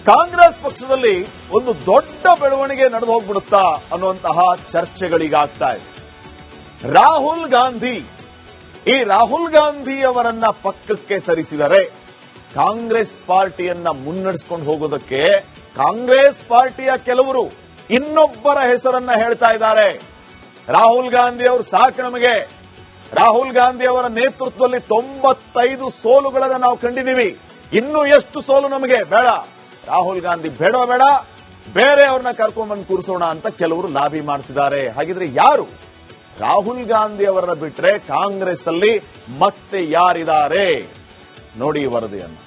ಕಾಂಗ್ರೆಸ್ ಪಕ್ಷದಲ್ಲಿ ಒಂದು ದೊಡ್ಡ ಬೆಳವಣಿಗೆ ನಡೆದು ಹೋಗ್ಬಿಡುತ್ತಾ ಅನ್ನುವಂತಹ ಚರ್ಚೆಗಳಿಗಾಗ್ತಾ ಇದೆ. ರಾಹುಲ್ ಗಾಂಧಿ ಅವರನ್ನ ಪಕ್ಕಕ್ಕೆ ಸರಿಸಿದರೆ ಕಾಂಗ್ರೆಸ್ ಪಾರ್ಟಿಯನ್ನ ಮುನ್ನಡೆಸಿಕೊಂಡು ಹೋಗೋದಕ್ಕೆ ಕಾಂಗ್ರೆಸ್ ಪಾರ್ಟಿಯ ಕೆಲವರು ಇನ್ನೊಬ್ಬರ ಹೆಸರನ್ನ ಹೇಳ್ತಾ ಇದ್ದಾರೆ. ರಾಹುಲ್ ಗಾಂಧಿ ಅವರು ಸಾಕು ನಮಗೆ, ರಾಹುಲ್ ಗಾಂಧಿ ಅವರ ನೇತೃತ್ವದಲ್ಲಿ 95 ಸೋಲುಗಳನ್ನು ನಾವು ಕಂಡಿದ್ದೀವಿ, ಇನ್ನೂ ಎಷ್ಟು ಸೋಲು ನಮಗೆ ಬೇಡ, ರಾಹುಲ್ ಗಾಂಧಿ ಬೇಡ ಬೇರೆಯವ್ರನ್ನ ಕರ್ಕೊಂಡ್ಬಂದು ಕೂರಿಸೋಣ ಅಂತ ಕೆಲವರು ಲಾಬಿ ಮಾಡ್ತಿದ್ದಾರೆ. ಹಾಗಿದ್ರೆ ಯಾರು ರಾಹುಲ್ ಗಾಂಧಿ ಅವರನ್ನ ಬಿಟ್ರೆ ಕಾಂಗ್ರೆಸ್ ಅಲ್ಲಿ ಮತ್ತೆ ಯಾರಿದ್ದಾರೆ ನೋಡಿ ಈ ವರದಿಯನ್ನು.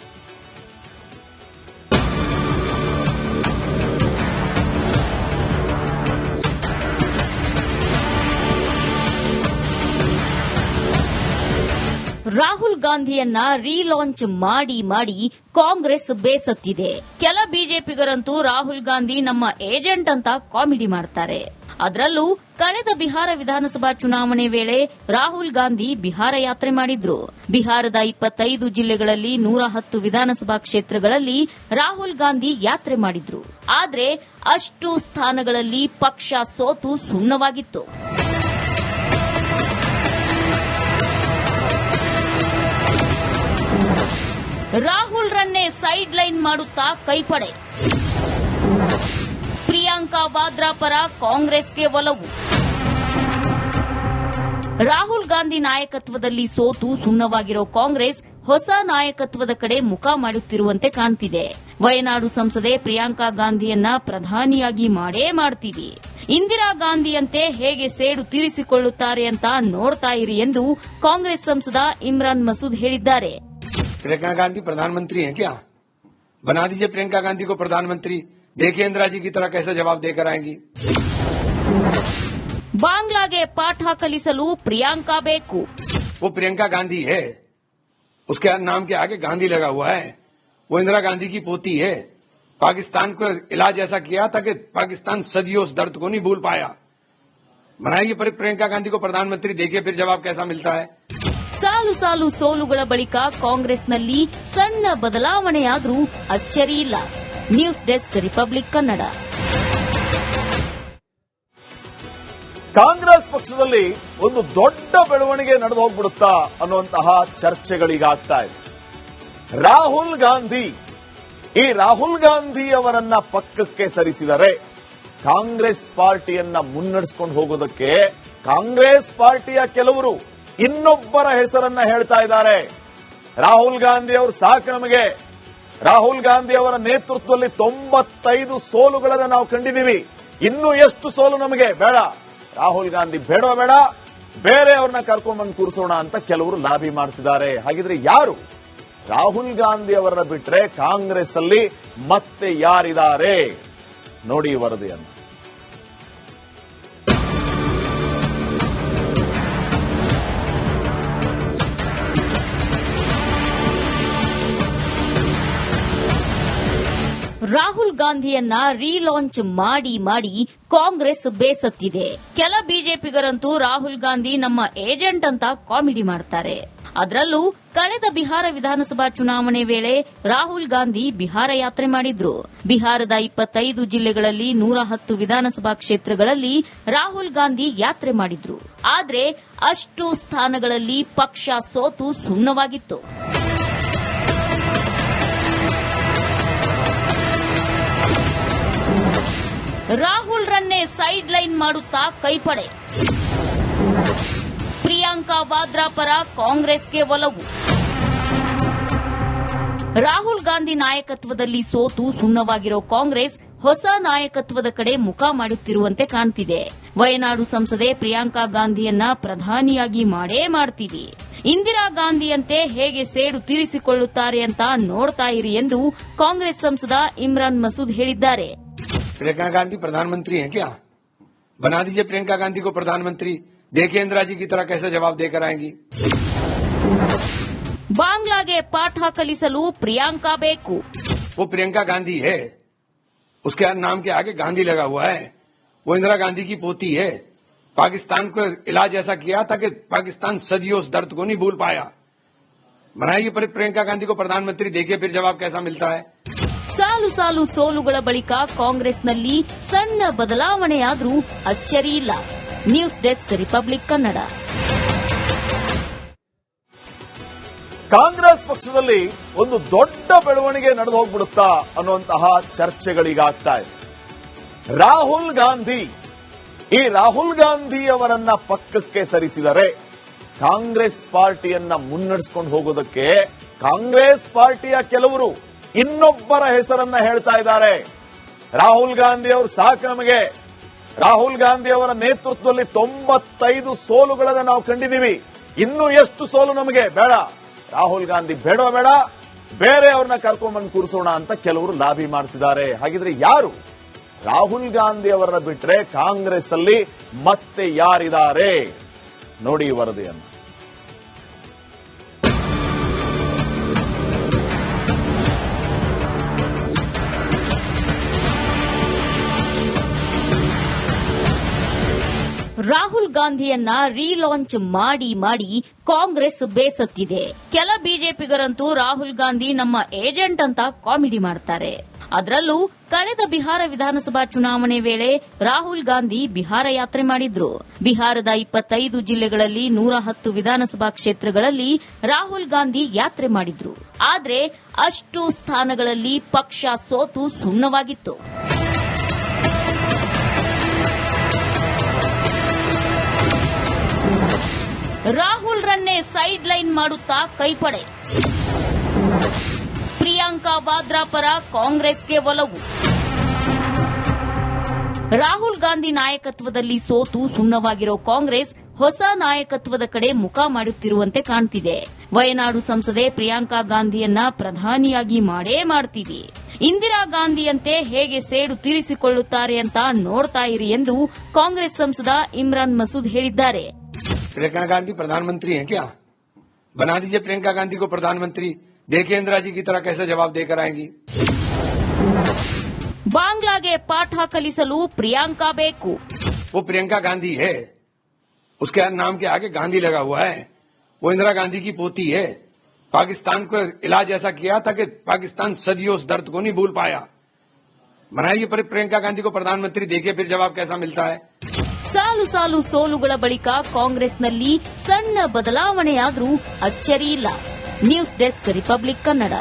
ರಾಹುಲ್ ಗಾಂಧಿಯನ್ನ ರೀಲಾಂಚ್ ಮಾಡಿ ಕಾಂಗ್ರೆಸ್ ಬೇಸತ್ತಿದೆ. ಕೆಲ ಬಿಜೆಪಿಗರಂತೂ ರಾಹುಲ್ ಗಾಂಧಿ ನಮ್ಮ ಏಜೆಂಟ್ ಅಂತ ಕಾಮಿಡಿ ಮಾಡ್ತಾರೆ. ಅದರಲ್ಲೂ ಕಳೆದ ಬಿಹಾರ ವಿಧಾನಸಭಾ ಚುನಾವಣೆ ವೇಳೆ ರಾಹುಲ್ ಗಾಂಧಿ ಬಿಹಾರ ಯಾತ್ರೆ ಮಾಡಿದ್ರು. ಬಿಹಾರದ 25 ಜಿಲ್ಲೆಗಳಲ್ಲಿ 110 ವಿಧಾನಸಭಾ ಕ್ಷೇತ್ರಗಳಲ್ಲಿ ರಾಹುಲ್ ಗಾಂಧಿ ಯಾತ್ರೆ ಮಾಡಿದ್ರು. ಆದ್ರೆ ಅಷ್ಟು ಸ್ಥಾನಗಳಲ್ಲಿ ಪಕ್ಷ ಸೋತು ಸುಣ್ಣವಾಗಿತ್ತು. ರಾಹುಲ್ ರನ್ನೇ ಸೈಡ್ ಲೈನ್ ಮಾಡುತ್ತಾ ಕೈಪಡೆ. ಪ್ರಿಯಾಂಕಾ ವಾದ್ರಾ ಪರ ಕಾಂಗ್ರೆಸ್ಗೆ ಒಲವು. ರಾಹುಲ್ ಗಾಂಧಿ ನಾಯಕತ್ವದಲ್ಲಿ ಸೋತು ಸುಣ್ಣವಾಗಿರೋ ಕಾಂಗ್ರೆಸ್ ಹೊಸ ನಾಯಕತ್ವದ ಕಡೆ ಮುಖ ಮಾಡುತ್ತಿರುವಂತೆ ಕಾಣ್ತಿದೆ. ವಯನಾಡು ಸಂಸದೆ ಪ್ರಿಯಾಂಕಾ ಗಾಂಧಿಯನ್ನ ಪ್ರಧಾನಿಯಾಗಿ ಮಾಡೇ ಮಾಡ್ತೀವಿ, ಇಂದಿರಾ ಗಾಂಧಿಯಂತೆ ಹೇಗೆ ಸೇಡು ತೀರಿಸಿಕೊಳ್ಳುತ್ತಾರೆ ಅಂತ ನೋಡ್ತಾ ಇರಿ ಎಂದು ಕಾಂಗ್ರೆಸ್ ಸಂಸದ ಇಮ್ರಾನ್ ಮಸೂದ್ ಹೇಳಿದ್ದಾರೆ. प्रियंका गांधी प्रधानमंत्री हैं क्या? बना दीजिए प्रियंका गांधी को प्रधानमंत्री, देखिए इंदिरा जी की तरह कैसे जवाब देकर आएंगी. ಬಾಂಗ್ಲಾಗೆ ಪಾಠ ಕಲಿಸಲು ಪ್ರಿಯಾಂಕಾ ಬೇಕು. वो प्रियंका गांधी है, उसके नाम के आगे गांधी लगा हुआ है. वो इंदिरा गांधी की पोती है. पाकिस्तान को इलाज ऐसा किया था कि पाकिस्तान सदियों उस दर्द को नहीं भूल पाया. बनाइए प्रियंका गांधी को प्रधानमंत्री, देखिए फिर जवाब कैसा मिलता है. ಸಾಲು ಸೋಲುಗಳ ಬಳಿಕ ಕಾಂಗ್ರೆಸ್ನಲ್ಲಿ ಸಣ್ಣ ಬದಲಾವಣೆಯಾದರೂ ಅಚ್ಚರಿಯಿಲ್ಲ. News desk, Republic Kannada. Congress ಪಕ್ಷದಲ್ಲಿ ಒಂದು ದೊಡ್ಡ ಬೆಳವಣಿಗೆ ನಡೆದು ಹೋಗ್ಬಿಡುತ್ತಾ ಅನ್ನುವಂತಹ ಚರ್ಚೆಗಳಿಗಾಗ್ತಾ ಇದೆ. ರಾಹುಲ್ ಗಾಂಧಿ ಅವರನ್ನ ಪಕ್ಕಕ್ಕೆ ಸರಿಸಿದರೆ ಕಾಂಗ್ರೆಸ್ ಪಾರ್ಟಿಯನ್ನ ಮುನ್ನಡೆಸಿಕೊಂಡು ಹೋಗೋದಕ್ಕೆ ಕಾಂಗ್ರೆಸ್ ಪಾರ್ಟಿಯ ಕೆಲವರು ಇನ್ನೊಬ್ಬರ ಹೆಸರನ್ನ ಹೇಳ್ತಾ ಇದ್ದಾರೆ. ರಾಹುಲ್ ಗಾಂಧಿ ಅವರು ಸಾಕು ನಮಗೆ, ರಾಹುಲ್ ಗಾಂಧಿ ಅವರ ನೇತೃತ್ವದಲ್ಲಿ 95 ಸೋಲುಗಳನ್ನು ನಾವು ಕಂಡಿದ್ದೀವಿ, ಇನ್ನೂ ಎಷ್ಟು ಸೋಲು ನಮಗೆ ಬೇಡ, ರಾಹುಲ್ ಗಾಂಧಿ ಬೇಡ ಬೇರೆಯವ್ರನ್ನ ಕರ್ಕೊಂಡ್ಬಂದು ಕೂರಿಸೋಣ ಅಂತ ಕೆಲವರು ಲಾಬಿ ಮಾಡ್ತಿದ್ದಾರೆ. ಹಾಗಿದ್ರೆ ಯಾರು ರಾಹುಲ್ ಗಾಂಧಿ ಅವರನ್ನ ಬಿಟ್ರೆ ಕಾಂಗ್ರೆಸ್ ಅಲ್ಲಿ ಮತ್ತೆ ಯಾರಿದ್ದಾರೆ ನೋಡಿ ಈ ವರದಿಯನ್ನು. ರಾಹುಲ್ ಗಾಂಧಿಯನ್ನ ರೀಲಾಂಚ್ ಮಾಡಿ ಕಾಂಗ್ರೆಸ್ ಬೇಸತ್ತಿದೆ. ಕೆಲ ಬಿಜೆಪಿಗರಂತೂ ರಾಹುಲ್ ಗಾಂಧಿ ನಮ್ಮ ಏಜೆಂಟ್ ಅಂತ ಕಾಮಿಡಿ ಮಾಡ್ತಾರೆ. ಅದರಲ್ಲೂ ಕಳೆದ ಬಿಹಾರ ವಿಧಾನಸಭಾ ಚುನಾವಣೆ ವೇಳೆ ರಾಹುಲ್ ಗಾಂಧಿ ಬಿಹಾರ ಯಾತ್ರೆ ಮಾಡಿದ್ರು. ಬಿಹಾರದ 25 ಜಿಲ್ಲೆಗಳಲ್ಲಿ 110 ವಿಧಾನಸಭಾ ಕ್ಷೇತ್ರಗಳಲ್ಲಿ ರಾಹುಲ್ ಗಾಂಧಿ ಯಾತ್ರೆ ಮಾಡಿದ್ರು. ಆದ್ರೆ ಅಷ್ಟು ಸ್ಥಾನಗಳಲ್ಲಿ ಪಕ್ಷ ಸೋತು ಸುಣ್ಣವಾಗಿತ್ತು. ರಾಹುಲ್ ರನ್ನೇ ಸೈಡ್ ಲೈನ್ ಮಾಡುತ್ತಾ ಕೈಪಡೆ. ಪ್ರಿಯಾಂಕಾ ವಾದ್ರಾ ಪರ ಕಾಂಗ್ರೆಸ್ಗೆ ಒಲವು. ರಾಹುಲ್ ಗಾಂಧಿ ನಾಯಕತ್ವದಲ್ಲಿ ಸೋತು ಸುಣ್ಣವಾಗಿರೋ ಕಾಂಗ್ರೆಸ್ ಹೊಸ ನಾಯಕತ್ವದ ಕಡೆ ಮುಖ ಮಾಡುತ್ತಿರುವಂತೆ ಕಾಣ್ತಿದೆ. ವಯನಾಡು ಸಂಸದೆ ಪ್ರಿಯಾಂಕಾ ಗಾಂಧಿಯನ್ನ ಪ್ರಧಾನಿಯಾಗಿ ಮಾಡೇ ಮಾಡ್ತೀವಿ, ಇಂದಿರಾ ಗಾಂಧಿಯಂತೆ ಹೇಗೆ ಸೇಡು ತೀರಿಸಿಕೊಳ್ಳುತ್ತಾರೆ ಅಂತ ನೋಡ್ತಾ ಇರಿ ಎಂದು ಕಾಂಗ್ರೆಸ್ ಸಂಸದ ಇಮ್ರಾನ್ ಮಸೂದ್ ಹೇಳಿದ್ದಾರೆ. प्रियंका गांधी प्रधानमंत्री हैं क्या? बना दीजिए प्रियंका गांधी को प्रधानमंत्री, देखिए इंदिरा जी की तरह कैसे जवाब देकर आएंगी. ಬಾಂಗ್ಲಾಗೆ ಪಾಠ ಕಲಿಸಲು ಪ್ರಿಯಾಂಕಾ ಬೇಕು. वो प्रियंका गांधी है, उसके नाम के आगे गांधी लगा हुआ है. वो इंदिरा गांधी की पोती है. पाकिस्तान को इलाज ऐसा किया था कि पाकिस्तान सदियों उस दर्द को नहीं भूल पाया. बनाइए प्रियंका गांधी को प्रधानमंत्री, देखिए फिर जवाब कैसा मिलता है. ಸಾಲು ಸಾಲು ಸೋಲುಗಳ ಬಳಿಕ ಕಾಂಗ್ರೆಸ್ನಲ್ಲಿ ಸಣ್ಣ ಬದಲಾವಣೆಯಾದ್ರೂ ಅಚ್ಚರಿಯಿಲ್ಲ. News desk, Republic Kannada. Congress ಪಕ್ಷದಲ್ಲಿ ಒಂದು ದೊಡ್ಡ ಬೆಳವಣಿಗೆ ನಡೆದು ಹೋಗ್ಬಿಡುತ್ತಾ ಅನ್ನುವಂತಹ ಚರ್ಚೆಗಳಿಗಾಗ್ತಾ ಇದೆ. ರಾಹುಲ್ ಗಾಂಧಿ ಅವರನ್ನ ಪಕ್ಕಕ್ಕೆ ಸರಿಸಿದರೆ ಕಾಂಗ್ರೆಸ್ ಪಾರ್ಟಿಯನ್ನ ಮುನ್ನಡೆಸಿಕೊಂಡು ಹೋಗೋದಕ್ಕೆ ಕಾಂಗ್ರೆಸ್ ಪಾರ್ಟಿಯ ಕೆಲವರು ಇನ್ನೊಬ್ಬರ ಹೆಸರನ್ನ ಹೇಳ್ತಾ ಇದ್ದಾರೆ. ರಾಹುಲ್ ಗಾಂಧಿ ಅವರು ಸಾಕು ನಮಗೆ, ರಾಹುಲ್ ಗಾಂಧಿ ಅವರ ನೇತೃತ್ವದಲ್ಲಿ 95 ಸೋಲುಗಳನ್ನ ನಾವು ಕಂಡಿದ್ದೀವಿ, ಇನ್ನೂ ಎಷ್ಟು ಸೋಲು ನಮಗೆ ಬೇಡ, ರಾಹುಲ್ ಗಾಂಧಿ ಬೇಡ, ಬೇರೆ ಅವ್ರನ್ನ ಕರ್ಕೊಂಡ್ಬಂದು ಕೂರಿಸೋಣ ಅಂತ ಕೆಲವರು ಲಾಬಿ ಮಾಡ್ತಿದ್ದಾರೆ. ಹಾಗಿದ್ರೆ ಯಾರು? ರಾಹುಲ್ ಗಾಂಧಿ ಅವರನ್ನ ಬಿಟ್ರೆ ಕಾಂಗ್ರೆಸ್ ಅಲ್ಲಿ ಮತ್ತೆ ಯಾರಿದ್ದಾರೆ? ನೋಡಿ ಈ ವರದಿಯನ್ನು. ರಾಹುಲ್ ಗಾಂಧಿಯನ್ನ ರೀಲಾಂಚ್ ಮಾಡಿ ಕಾಂಗ್ರೆಸ್ ಬೇಸತ್ತಿದೆ. ಕೆಲ ಬಿಜೆಪಿಗರಂತೂ ರಾಹುಲ್ ಗಾಂಧಿ ನಮ್ಮ ಏಜೆಂಟ್ ಅಂತ ಕಾಮಿಡಿ ಮಾಡ್ತಾರೆ. ಅದರಲ್ಲೂ ಕಳೆದ ಬಿಹಾರ ವಿಧಾನಸಭಾ ಚುನಾವಣೆ ವೇಳೆ ರಾಹುಲ್ ಗಾಂಧಿ ಬಿಹಾರ ಯಾತ್ರೆ ಮಾಡಿದ್ರು. ಬಿಹಾರದ 25 ಜಿಲ್ಲೆಗಳಲ್ಲಿ 110 ವಿಧಾನಸಭಾ ಕ್ಷೇತ್ರಗಳಲ್ಲಿ ರಾಹುಲ್ ಗಾಂಧಿ ಯಾತ್ರೆ ಮಾಡಿದ್ರು. ಆದ್ರೆ ಅಷ್ಟು ಸ್ಥಾನಗಳಲ್ಲಿ ಪಕ್ಷ ಸೋತು ಸುಣ್ಣವಾಗಿತ್ತು. ರಾಹುಲ್ ರನ್ನೇ ಸೈಡ್ ಲೈನ್ ಮಾಡುತ್ತಾ ಕೈಪಡೆ. ಪ್ರಿಯಾಂಕಾ ವಾದ್ರಾ ಪರ ಕಾಂಗ್ರೆಸ್ಗೆ ಒಲವು. ರಾಹುಲ್ ಗಾಂಧಿ ನಾಯಕತ್ವದಲ್ಲಿ ಸೋತು ಸುಣ್ಣವಾಗಿರೋ ಕಾಂಗ್ರೆಸ್ ಹೊಸ ನಾಯಕತ್ವದ ಕಡೆ ಮುಖ ಮಾಡುತ್ತಿರುವಂತೆ ಕಾಣ್ತಿದೆ. ವಯನಾಡು ಸಂಸದೆ ಪ್ರಿಯಾಂಕಾ ಗಾಂಧಿಯನ್ನ ಪ್ರಧಾನಿಯಾಗಿ ಮಾಡೇ ಮಾಡ್ತೀವಿ, ಇಂದಿರಾ ಗಾಂಧಿಯಂತೆ ಹೇಗೆ ಸೇಡು ತೀರಿಸಿಕೊಳ್ಳುತ್ತಾರೆ ಅಂತ ನೋಡ್ತಾ ಇರಿ ಎಂದು ಕಾಂಗ್ರೆಸ್ ಸಂಸದ ಇಮ್ರಾನ್ ಮಸೂದ್ ಹೇಳಿದ್ದಾರೆ. प्रियंका गांधी प्रधानमंत्री हैं क्या? बना दीजिए प्रियंका गांधी को प्रधानमंत्री, देखिए इंदिरा जी की तरह कैसे जवाब देकर आएंगी. ಬಾಂಗ್ಲಾಗೆ ಪಾಠ ಕಲಿಸಲು ಪ್ರಿಯಾಂಕಾ ಬೇಕು. वो प्रियंका गांधी है, उसके नाम के आगे गांधी लगा हुआ है. वो इंदिरा गांधी की पोती है. पाकिस्तान को इलाज ऐसा किया था कि पाकिस्तान सदियों उस दर्द को नहीं भूल पाया. बनाइए प्रियंका गांधी को प्रधानमंत्री, देखिए फिर जवाब कैसा मिलता है. ಸಾಲು ಸಾಲು ಸೋಲುಗಳ ಬಳಿಕ ಕಾಂಗ್ರೆಸ್ನಲ್ಲಿ ಸಣ್ಣ ಬದಲಾವಣೆಯಾದ್ರೂ ಅಚ್ಚರಿಯಿಲ್ಲ. News desk, Republic Kannada.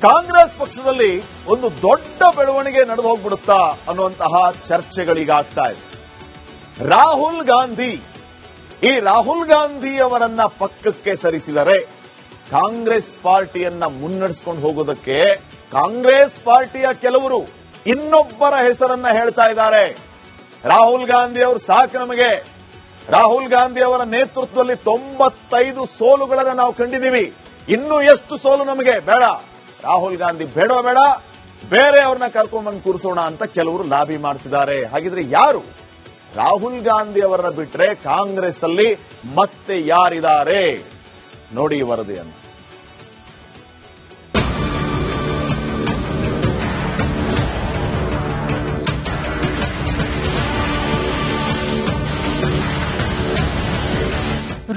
Congress ಪಕ್ಷದಲ್ಲಿ ಒಂದು ದೊಡ್ಡ ಬೆಳವಣಿಗೆ ನಡೆದು ಹೋಗ್ಬಿಡುತ್ತಾ ಅನ್ನುವಂತಹ ಚರ್ಚೆಗಳಿಗಾಗ್ತಾ ಇದೆ. ರಾಹುಲ್ ಗಾಂಧಿ ಅವರನ್ನ ಪಕ್ಕಕ್ಕೆ ಸರಿಸಿದರೆ ಕಾಂಗ್ರೆಸ್ ಪಾರ್ಟಿಯನ್ನ ಮುನ್ನಡೆಸಿಕೊಂಡು ಹೋಗೋದಕ್ಕೆ ಕಾಂಗ್ರೆಸ್ ಪಾರ್ಟಿಯ ಕೆಲವರು ಇನ್ನೊಬ್ಬರ ಹೆಸರನ್ನ ಹೇಳ್ತಾ ಇದ್ದಾರೆ. ರಾಹುಲ್ ಗಾಂಧಿ ಅವರು ಸಾಕು ನಮಗೆ, ರಾಹುಲ್ ಗಾಂಧಿ ಅವರ ನೇತೃತ್ವದಲ್ಲಿ 95 ಸೋಲುಗಳನ್ನ ನಾವು ಕಂಡಿದ್ದೀವಿ, ಇನ್ನೂ ಎಷ್ಟು ಸೋಲು ನಮಗೆ ಬೇಡ, ರಾಹುಲ್ ಗಾಂಧಿ ಬೇಡ, ಬೇರೆ ಅವ್ರನ್ನ ಕರ್ಕೊಂಡ್ಬಂದು ಕೂರಿಸೋಣ ಅಂತ ಕೆಲವರು ಲಾಬಿ ಮಾಡ್ತಿದ್ದಾರೆ. ಹಾಗಿದ್ರೆ ಯಾರು? ರಾಹುಲ್ ಗಾಂಧಿ ಅವರನ್ನ ಬಿಟ್ರೆ ಕಾಂಗ್ರೆಸ್ ಅಲ್ಲಿ ಮತ್ತೆ ಯಾರಿದ್ದಾರೆ? ನೋಡಿ ಈ ವರದಿಯನ್ನು.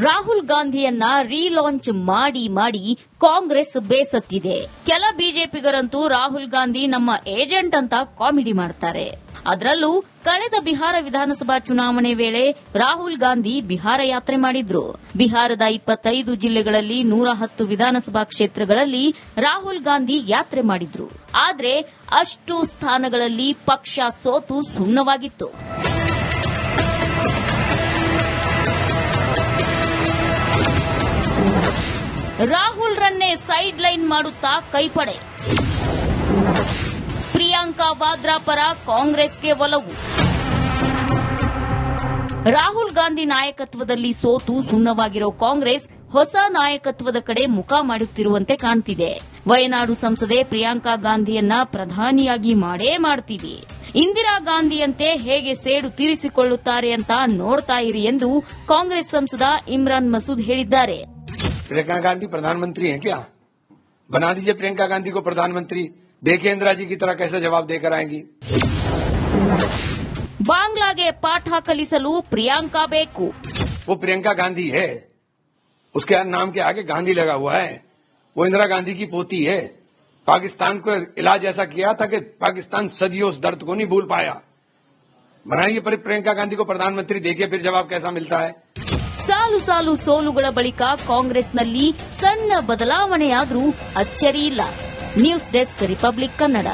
ರಾಹುಲ್ ಗಾಂಧಿಯನ್ನ ರೀಲಾಂಚ್ ಮಾಡಿ ಕಾಂಗ್ರೆಸ್ ಬೇಸತ್ತಿದೆ. ಕೆಲ ಬಿಜೆಪಿಗರಂತೂ ರಾಹುಲ್ ಗಾಂಧಿ ನಮ್ಮ ಏಜೆಂಟ್ ಅಂತ ಕಾಮಿಡಿ ಮಾಡ್ತಾರೆ. ಅದರಲ್ಲೂ ಕಳೆದ ಬಿಹಾರ ವಿಧಾನಸಭಾ ಚುನಾವಣೆ ವೇಳೆ ರಾಹುಲ್ ಗಾಂಧಿ ಬಿಹಾರ ಯಾತ್ರೆ ಮಾಡಿದ್ರು. ಬಿಹಾರದ 25 ಜಿಲ್ಲೆಗಳಲ್ಲಿ 110 ವಿಧಾನಸಭಾ ಕ್ಷೇತ್ರಗಳಲ್ಲಿ ರಾಹುಲ್ ಗಾಂಧಿ ಯಾತ್ರೆ ಮಾಡಿದ್ರು. ಆದ್ರೆ ಅಷ್ಟು ಸ್ಥಾನಗಳಲ್ಲಿ ಪಕ್ಷ ಸೋತು ಸುಣ್ಣವಾಗಿತ್ತು. ರಾಹುಲ್ ರನ್ನೇ ಸೈಡ್ ಲೈನ್ ಮಾಡುತ್ತಾ ಕೈಪಡೆ. ಪ್ರಿಯಾಂಕಾ ವಾದ್ರಾ ಪರ ಕಾಂಗ್ರೆಸ್ಗೆ ಒಲವು. ರಾಹುಲ್ ಗಾಂಧಿ ನಾಯಕತ್ವದಲ್ಲಿ ಸೋತು ಸುಣ್ಣವಾಗಿರೋ ಕಾಂಗ್ರೆಸ್ ಹೊಸ ನಾಯಕತ್ವದ ಕಡೆ ಮುಖ ಮಾಡುತ್ತಿರುವಂತೆ ಕಾಣ್ತಿದೆ. ವಯನಾಡು ಸಂಸದೆ ಪ್ರಿಯಾಂಕಾ ಗಾಂಧಿಯನ್ನ ಪ್ರಧಾನಿಯಾಗಿ ಮಾಡೇ ಮಾಡ್ತೀವಿ, ಇಂದಿರಾ ಗಾಂಧಿಯಂತೆ ಹೇಗೆ ಸೇಡು ತೀರಿಸಿಕೊಳ್ಳುತ್ತಾರೆ ಅಂತ ನೋಡ್ತಾ ಇರಿ ಎಂದು ಕಾಂಗ್ರೆಸ್ ಸಂಸದ ಇಮ್ರಾನ್ ಮಸೂದ್ ಹೇಳಿದ್ದಾರೆ. प्रियंका गांधी प्रधानमंत्री हैं क्या? बना दीजिए प्रियंका गांधी को प्रधानमंत्री, देखिए इंदिरा जी की तरह कैसे जवाब देकर आएंगी. ಬಾಂಗ್ಲಾಗೆ ಪಾಠ ಕಲಿಸಲು ಪ್ರಿಯಾಂಕಾ ಬೇಕು. वो प्रियंका गांधी है, उसके नाम के आगे गांधी लगा हुआ है. वो इंदिरा गांधी की पोती है। पाकिस्तान को इलाज ऐसा किया था कि पाकिस्तान सदियों उस दर्द को नहीं भूल पाया। बनाइए प्रियंका गांधी को प्रधानमंत्री, देखिए फिर जवाब कैसा मिलता है। ಸಾಲು ಸಾಲು ಸೋಲುಗಳ ಬಳಿಕ ಕಾಂಗ್ರೆಸ್ನಲ್ಲಿ ಸಣ್ಣ ಬದಲಾವಣೆಯಾದ್ರೂ ಅಚ್ಚರಿ ಇಲ್ಲ. News desk, Republic Kannada.